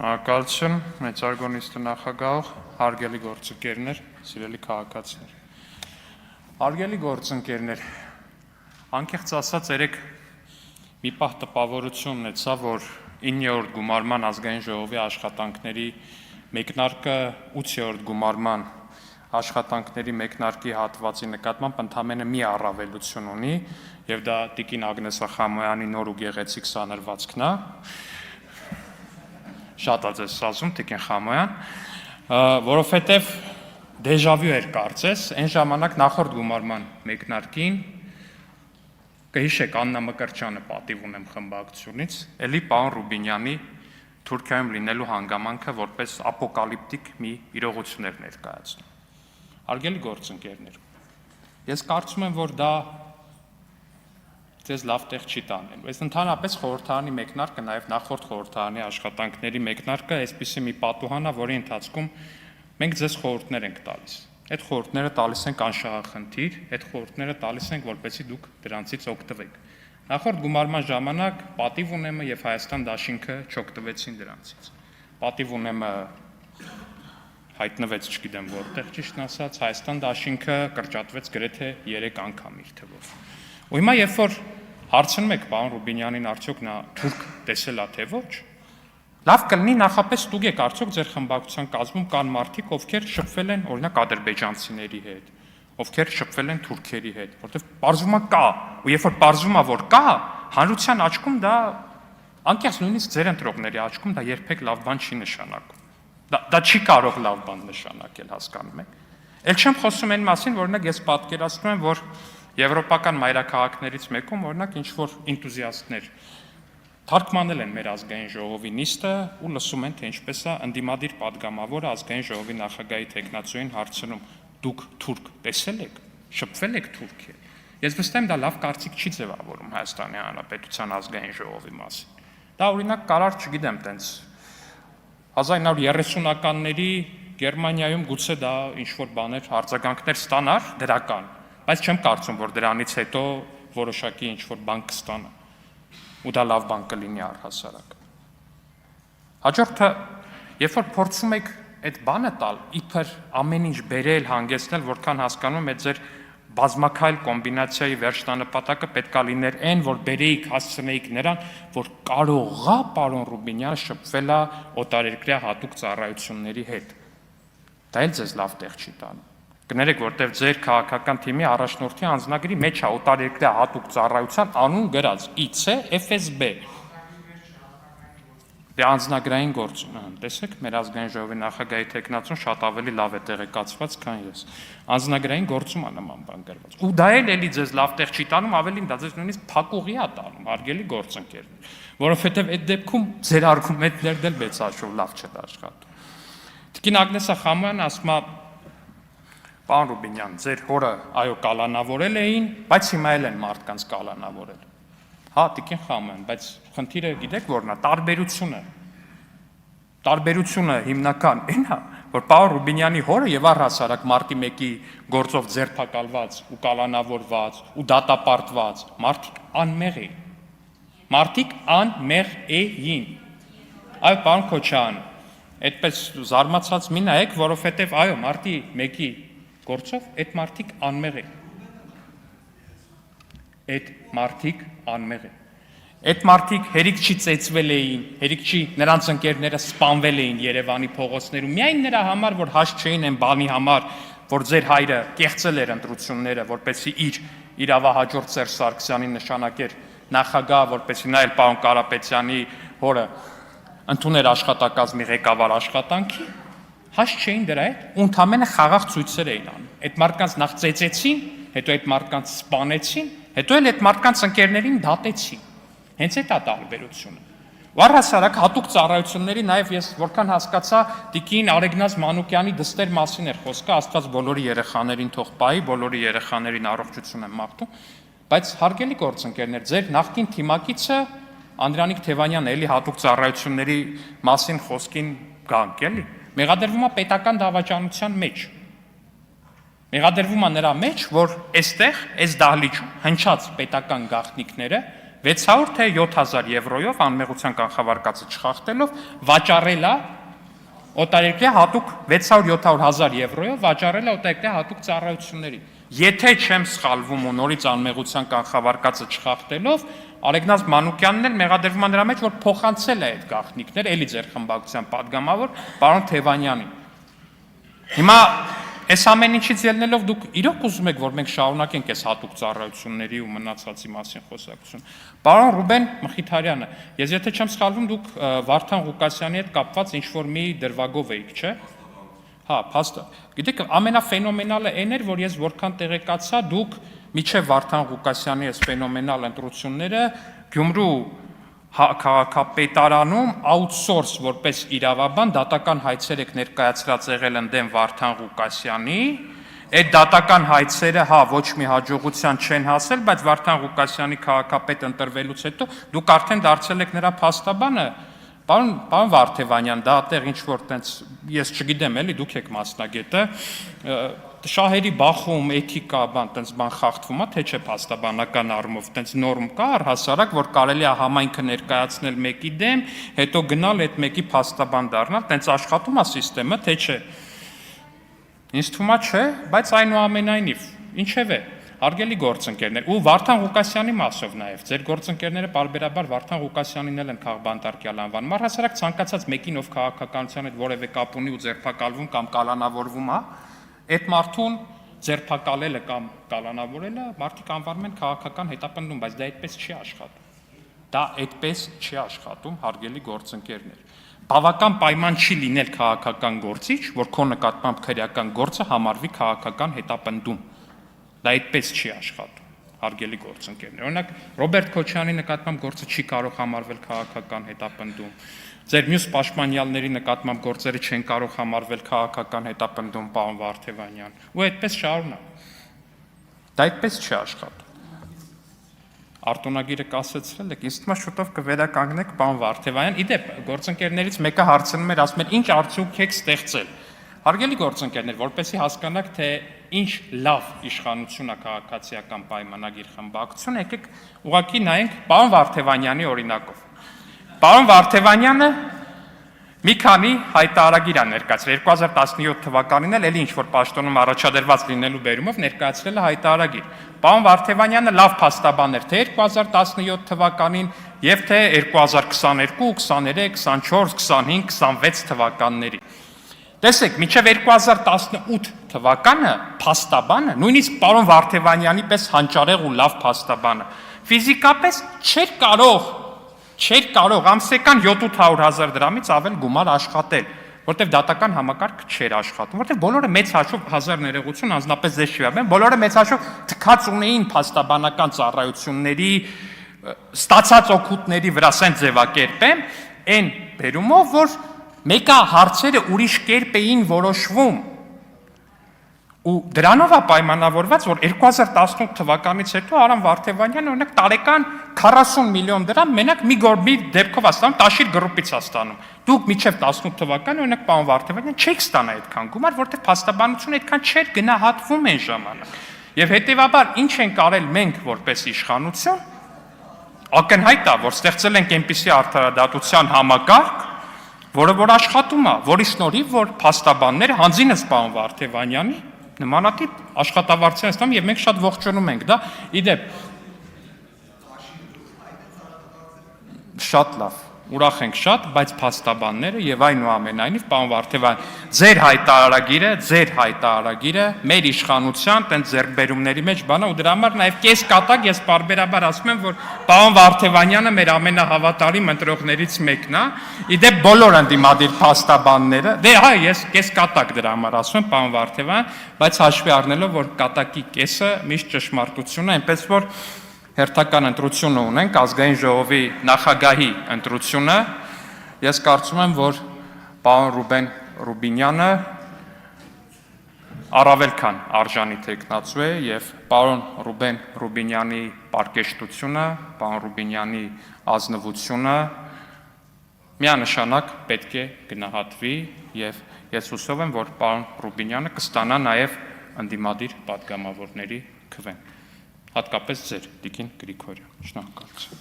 Շնորհակալություն, մեծարգոնիստը նախագահ, հարգելի գործընկերներ, սիրելի քաղաքացիներ։ Հարգելի գործընկերներ, անկեղծ ասած երեք մի պահ տպավորություն ունեցա, որ 9-րդ գումարման ազգային ժողովի աշխատանքների մեկնարկը 8-րդ գումարման աշխատանքների մեկնարկի հատվածի նկատմամբ ընդամենը մի առավելություն ունի, եւ դա Տիկին Ագնեսա Խամոյանի նոր ու գեղեցիկ սանրվածքն է։ Շատ ածես ասում Տիկին Խամոյան, որովհետև դեժավյու էր կարծես, այն ժամանակ նախորդ գումարման մեկնարկին կհիշեք Աննա Մկրտչյանը պատիվ ունեմ խմբակցությունից, էլի պարոն Ռուբինյանի Թուրքիայում լինելու հանգամանքը որպես ապոկալիպտիկ մի իրողություն էր ներկայացնում։ Հարգելի գործընկերներ, ես կարծում եմ, որ դա ձեզ լավ տեղ չի տանել։ Այս ընդհանրապես խորհրդարանի մեկնարկը, նաև նախորդ խորհրդարանի աշխատանքների մեկնարկը այսպիսի մի պատուհան է, որի ընթացքում մենք ձեզ խորհուրդներ ենք տալիս։ Այդ խորհուրդները տալիս ենք անշահախնդիր, այդ խորհուրդները տալիս ենք, որպեսզի դուք դրանցից օգտվեք։ Նախորդ գումարման ժամանակ պատիվ ունեմը եւ Հայաստան դաշինքը չօգտվեցին դրանցից։ Պատիվ ունեմը հայտնվեց, չգիտեմ որտեղ ճիշտն ասած, Հայաստան դաշինքը կրճատվեց գրեթե 3 անգամ իր թվով։ Ու հիմա երբ որ հարցնում եք պարոն Ռուբինյանին արդյոք նա թուրք տեսել է թե ոչ, լավ կլինի նախապես ստուգեք արդյոք ձեր խմբակցության կազմում կան մարդիկ, ովքեր շփվել են օրինակ ադրբեջանցիների հետ, ովքեր շփվել են թուրքերի հետ, որտեղ պարզվում է կա, ու երբ որ պարզվում է որ կա, հանրության աչքում դա անկեղծ նույնիսկ ձեր ընտրողների աչքում դա երբեք լավ բան չի նշանակում։ Դա չի կարող լավ բան նշանակել, հասկանում եք։ Էլ չեմ խոսում այն մասին, որ օրինակ ես պատկերացնում եմ, որ եվրոպական մայրաքաղաքներից մեկում օրինակ ինչ որ ինտուզիաստներ թարգմանել են մեր ազգային ժողովի նիստը ու լսում են թե ինչպես է ընդդիմադիր падգամավորը ազգային ժողովի նախագահի տեխնացուին հարցնում դուք թուրք տեսել եք, շփվել եք Թուրքիա։ Ես վստահ եմ դա լավ կարծիք չի ձևավորում Հայաստանի Հանրապետության ազգային ժողովի մասին։ Դա օրինակ կարար, չգիտեմ, տենց 1930-ականների Գերմանիայում գուցե դա ինչ որ բաներ արձագանքներ ստանար դրական, բայց չեմ կարծում, որ դրանից հետո որոշակի ինչ որ բան կստանա։ Ու դա լավ բան կլինի առհասարակ։ Հաջորդը, երբ որ փորձում եք այդ բանը տալ, իբր ամեն ինչ բերել, հանգեցնել, որքան հասկանում եմ, այդ ձեր բազմակայլ կոմբինացիայի վերջնանպատակը պետք է լիներ այն, որ բերեիք, հասցնեիք նրան, որ կարողա պարոն Ռուբինյանը շփվել է օտարերկրյա հատուկ ծառայությունների հետ։ Դա էլ ձեզ լավ տեղ չի տանում։ Կներեք, որտեղ ձեր քաղաքական թիմի առաջնորդի անձնագրի մեջ է օտարերկրյա հատուկ ծառայության անուն գրած IC FSB։ Դե անձնագրային գործում, տեսեք, մեր ազգային ժողովի նախագահի տեխնացուն շատ ավելի լավ է տեղեկացված, քան ես։ Անձնագրային գործում է նման բան գրված։ Ու դա էլ էլի ձեզ լավ տեղ չի տանում, ավելին դա ձեզ նույնիսկ փակուղի է տանում, հարգելի գործընկերներ, որովհետև այդ դեպքում ձեր արգումենտներն էլ մեծաշով լավ չեն աշխատում։ Տիկին Ագնեսա Խամոյանը ասում է պարոն Ռուբինյան, ձեր հորը այո կալանավորել էին, բայց հիմա էլ են մարդկանց կալանավորել։ Հա, Տիկին Խամոյան, բայց խնդիրը գիտեք որն է, տարբերությունը հիմնական այն է, որ պարոն Ռուբինյանի հորը եւ առհասարակ մարտի 1-ի գործով ձերբակալված ու կալանավորված ու դատապարտված մարդիկ անմեղ էին։ Մարդիկ անմեղ էին։ Այո, պարոն Քոչարյան, այդպես զարմացած մի նայեք, որովհետեւ այո, մարտի 1-ի գործով այդ մարդիկ անմեղ են։ Այդ մարդիկ անմեղ են։ Այդ մարդիկ հերիք չի ծեծվել էին, հերիք չի նրանց ընկերները սպանվել էին Երևանի փողոցներում, միայն նրա համար, որ հաս չէին այն բանի համար, որ ձեր հայրը կեղծել էր ընտրությունները, որպեսզի իր իրավահաջորդ Սերժ Սարգսյանին նշանակեր նախագահ, որպեսզի նա էլ պարոն Կարապետյանի հորը ընդուներ աշխատակազմի ղեկավար աշխատանքի, հաս չէին դրա հետ, ու ընդամենը խաղաղ ցույցեր էին անում։ Այդ մարդկանց նախ ծեծեցին, հետո այդ մարդկանց սպանեցին, հետո էլ այդ մարդկանց ընկերներին դատեցին։ Հենց այդ է տարբերությունը։ Ու առհասարակ հատուկ ծառայությունների նաև ես որքան հասկացա Տիկին Արեգնազ Մանուկյանի դստեր մասին էր խոսքը, Աստված բոլորի երեխաներին թող պահի, բոլորի երեխաներին առողջություն եմ մաղթում, բայց հարգելի գործընկերներ, ձեր նախկին թիմակիցը Անդրանիկ Թևանյանն էլի հատուկ ծառայությունների մասին խոսքին գանք էլի, մեղադրվում է պետական դավաճանության մեջ։ Մեղադրվում է նրա մեջ, որ այստեղ, այս դահլիճում հնչած պետական գաղտնիքները 600 թե 7000 եվրոյով անմեղության կանխավարկածը չխախտելով վաճառել է օտարերկրյա հատուկ 600-700 եվրոյով վաճառել է օտարերկրյա հատուկ ծառայությունների։ Եթե չեմ սխալվում ու նորից անմեղության կանխավարկածը չխախտելով, Ալեգնազ Մանուկյանն էլ մեղադրվում է նրա մեջ, որ փոխանցել է այդ գաղտնիքները, էլի ձեր խմբակցության падգամավոր պարոն Թևանյանին։ Հիմա այս ամեն ինչից ելնելով դուք իրոք ուզում եք, որ մենք շարունակենք այս հատուկ ծառայությունների ու մնացածի մասին խոսակցություն։ Պարոն Ռուբեն Մխիթարյանը, ես եթե չեմ սխալվում, դուք Վարդան Ղուկասյանի հետ կապված ինչ-որ մի դրվագով էիք, չէ՞։ Հա, փաստը։ Գիտեք, ամենաֆենոմենալը այն էր, որ ես որքան տեղեկացա, դուք միջև Վարդան Ղուկասյանի այս ֆենոմենալ ընտրությունները Գյումրու քաղաքապետարանում outsource որպես իրավաբան դատական հայցեր եք ներկայացրած եղել ընդդեմ Վարդան Ղուկասյանի, այդ դատական հայցերը հա ոչ մի հաջողության չեն հասել, բայց Վարդան Ղուկասյանի քաղաքապետ ընտրվելուց հետո դուք արդեն դարձել եք նրա փաստաբանը։ Պարոն Վարդևանյան, դա այդտեղ ինչ որ տենց ես չգիտեմ էլի դուք եք մասնագետը, շահերի բախում, էթիկա, տենց բան խախտվում է, թե չէ փաստաբանական առումով, տենց նորմ կա առհասարակ, որ կարելի է համայնքը ներկայացնել մեկի դեմ, հետո գնալ այդ մեկի փաստաբան դառնալ, տենց աշխատում է համակարգը, թե չէ։ Ինձ թվում է չէ, բայց այնուամենայնիվ, ինչևէ, հարգելի գործընկերներ, ու Վարդան Ղուկասյանի մասով նաև, ձեր գործընկերները պարբերաբար Վարդան Ղուկասյանին էլ են քաղբանտարկյալ անվանում, առհասարակ ցանկացած մեկին ով քաղաքականության հետ որևէ կապ ունի ու ձերբակալվում կամ կալանավորվում է, այդ մարդուն ձերբակալելը կամ կալանավորելը մարդիկ անվանում են քաղաքական հետապնդում, բայց դա այդպես չի աշխատում։ Դա այդպես չի աշխատում, հարգելի գործընկերներ։ Բավական պայման չի լինել քաղաքական գործիչ, որ քո նկատմամբ քրեական գործը համարվի քաղաքական հետապնդում։ Դա այդպես չի աշխատում, հարգելի գործընկերներ։ Օրինակ Ռոբերտ Քոչարյանի նկատմամբ գործը չի կարող համարվել քաղաքական հետապնդում։ Ձեր մյուս պաշտպանյալների նկատմամբ գործերը չեն կարող համարվել քաղաքական հետապնդում, պարոն Վարդևանյան, ու այդպես շարունակ։ Դա այդպես չի աշխատում։ Արտոնագիրը կասեցրել եք, ինձ թվում է շուտով կվերականգնեք, պարոն Վարդևանյան։ Իդեպ գործընկերներից մեկը հարցնում էր, ասում էր, ինչ արդյունք եք ստեղծել։ Հարգելի գործընկերներ, որպեսզի հասկանաք, թե ինչ լավ իշխանություն է քաղաքացիական պայմանագիր խմբակցություն, եկեք ուղղակի նայենք պարոն Վարդևանյանի օրինակով։ Պարոն Վարդևանյանը մի քանի հայտարարագիր է ներկայացրել 2017 թվականին էլ ինչ որ պաշտոնում առաջադրված լինելու բերումով ներկայացրել է հայտարարագիր։ Պարոն Վարդևանյանը լավ փաստաբան էր թե 2017 թվականին եւ թե 2022, 23, 24, 25, 26 թվականների։ Տեսեք, մինչև 2018 թվականը փաստաբանը, նույնիսկ պարոն Վարդևանյանի պես հանճարեղ ու լավ փաստաբանը, ֆիզիկապես չէր կարող ամսական 700-800 դրամից ավել գումար աշխատել, որտեղ դատական համակարգ չէր աշխատում, որտեղ բոլորը մեծ հաշվով հազար ներողություն, անձնապես ձեզ չի վարվում, բոլորը մեծ հաշվով թքած ունեին փաստաբանական ծառայությունների ստացած օգուտների վրա սեն ձևակերպեմ, այն բերումով, որ մեկը հարցերը ուրիշ կերպ էին որոշվում ու դրանով է պայմանավորված, որ 2018 թվականից հետո Արամ Վարդևանյանը օրինակ տարեկան 40 միլիոն դրամ մենակ մի դեպքով աստանում Տաշիր գրուպից աստանում։ Դուք միջև 18 թվականը օրինակ պարոն Վարդևանյան չեք ստանա այդքան գումար, որտեղ փաստաբանությունը այդքան չէր գնահատվում այն ժամանակ։ Եվ հետևաբար ինչ ենք արել մենք որպես իշխանություն, ակնհայտ է, որ ստեղծել ենք այնպիսի արդարադատության համակարգ, որը որ աշխատում է, որի շնորհիվ որ փաստաբանները հանձինս պարոն Վարդևանյանի նմանատիպ աշխատավարձեր են ստանում եւ մենք շատ ողջունում ենք դա։ Իդեպ շատ լավ, ուրախ ենք շատ, բայց փաստաբանները եւ այնուամենայնիվ պարոն Վարդևանյան, ձեր հայտարարագիրը մեր իշխանության տենց ձեռքբերումների մեջ բանա ու դրա համար նաեւ կես կատակ ես պարբերաբար ասում եմ, որ պարոն Վարդևանյանը մեր ամենահավատարիմ ընտրողներից մեկն է, իդեպ բոլոր ընդդիմադիր փաստաբանները, դե հա ես կես կատակ դրա համար ասում եմ պարոն Վարդևանյան, բայց հաշվի առնելով որ կատակի կեսը միշտ ճշմարտություն է, այնպես որ հերթական ընտրությունը ունենք, ազգային ժողովի նախագահի ընտրությունը, ես կարծում եմ, որ պարոն Ռուբեն Ռուբինյանը առավել քան արժանի թեկնածու է եւ պարոն Ռուբեն Ռուբինյանի պարկեշտությունը, պարոն Ռուբինյանի ազնվությունը միանշանակ պետք է գնահատվի եւ ես հուսով եմ, որ պարոն Ռուբինյանը կստանա նաեւ ընդդիմադիր պատգամավորների քվեն։ Հատկապես ձեր Տիկին Գրիգորյան, շնորհակալություն։